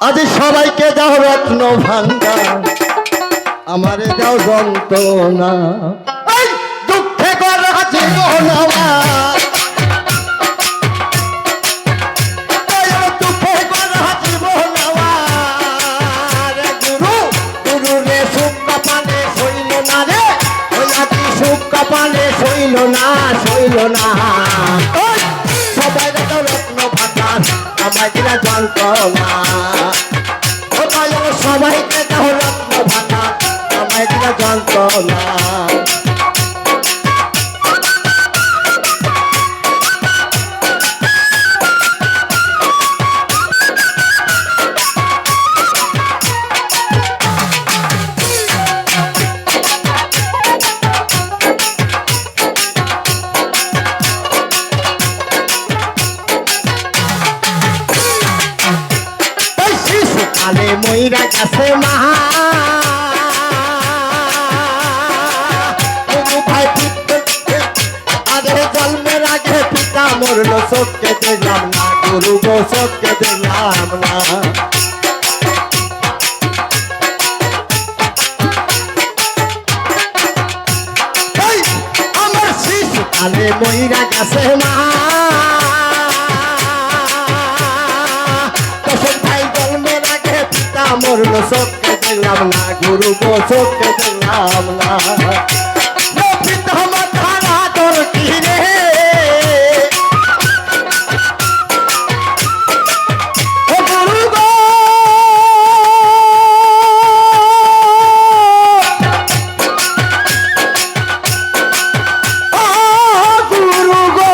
আজ সবাইকে দাও রত্ন ভান্ডার, আমারে দাও যন্ত্রণা। দুঃখে গড়া জীবন আমার, দুঃখে গড়া জীবন আমার। গুরু গুরু রে সুখ কপালে সইল না রে, ওই আজ সুখ কপালে সইল না, সইল না। সবাই দাও রত্ন ভান্ডার, আমায় দিলা যন্ত্রণা। সবাইকে দাও রত্ন ভান্ডার, আমায় দিলা যন্ত্রণা। শিশুকালে মইরা গেছে মা, আরে জন্মের আগে পিতা মরল, চোখকে দেখলাম না গুরু গো, চোখকে দেখলাম না। আমার শিশুকালে মইরা গেছে মা, মরল চোখকে দেখলাম না গুরু গো, চোখকে দেখলাম না। পিতা মাতার আদর কি রে, গুরু গো গুরু গো,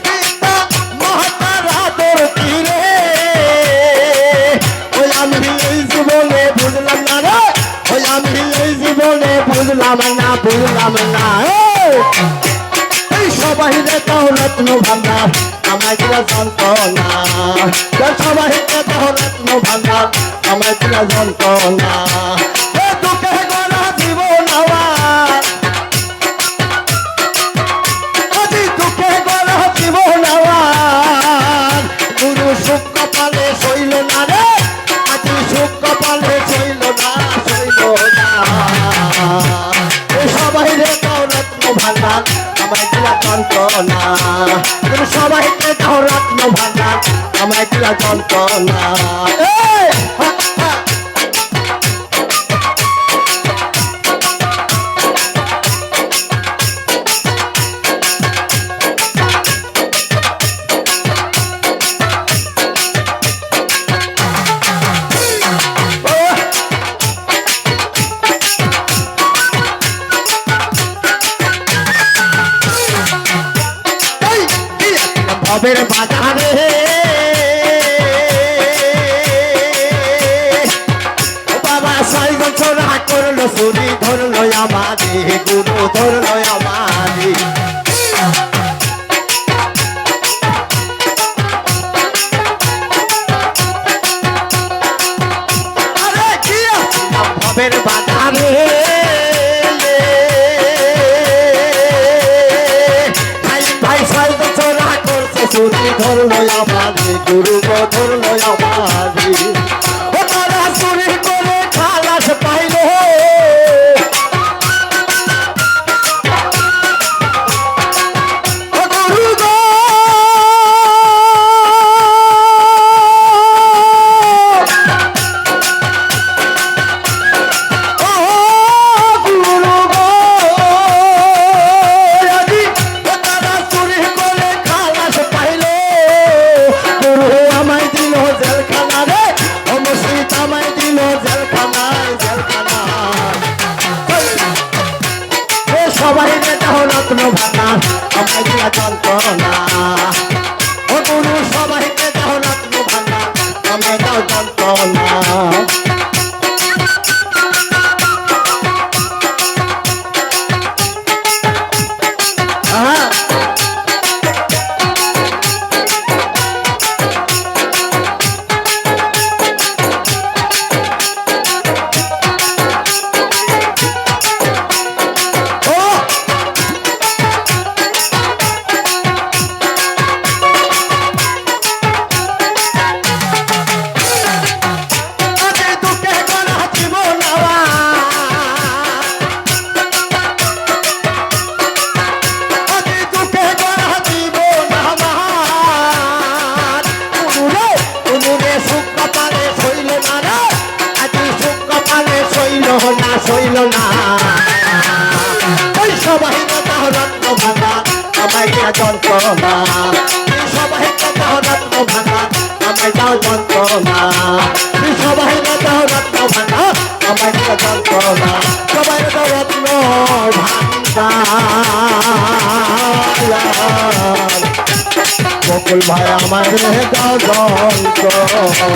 পিতা মাতার আদর কি রে। বুঝলাম না, বুঝলাম না। এই সবাই দাও রত্ন ভান্ডার, আমায় দিলা যন্ত্রণা। সবাই দাও রত্ন ভান্ডার, আমায় দিলা যন্ত্রণা। দুঃখে গড়া জীবন আমার, দুঃখে গড়া জীবন আমার। গুরু সুখ কপালে সইল না রে, আজ সুখ কপালে সইল না, সইল না। সবাইকে দাও রত্ন ভান্ডার, আমায় দিলা যন্ত্রণা। তুমি সবাইকে দাও রত্ন ভান্ডার, আমায় দিলা যন্ত্রণা। ভবের বাজারে বাবা সাইকেল চোরা করলো চুরি, ধরলো আমারে গুরু, ধরলো আমারে। আরে কি ভবের বাজারে চুরি, ধরলো আমারে গুরু গো, ধরলো আমারে। ও তারা চুরি করে খালাস পাইল, ও গুরু গো সবাই দাও রত্ন ভান্ডার, আমায় দিলা যন্ত্রণা। ও গুরু সবাইকে দাও রত্ন ভান্ডার, আমায় দাও যন্ত্রণা। যন্ত্রণা সবাই দাও রত্ন ভাঙা আমায় দাও যন্ত্রণা সবাই দাও রত্ন ভাঙা আমায় দাও যন্ত্রণা সবাই দাও রত্ন ভাঙা বকুল ভাই আমার দাও যন্ত্রণা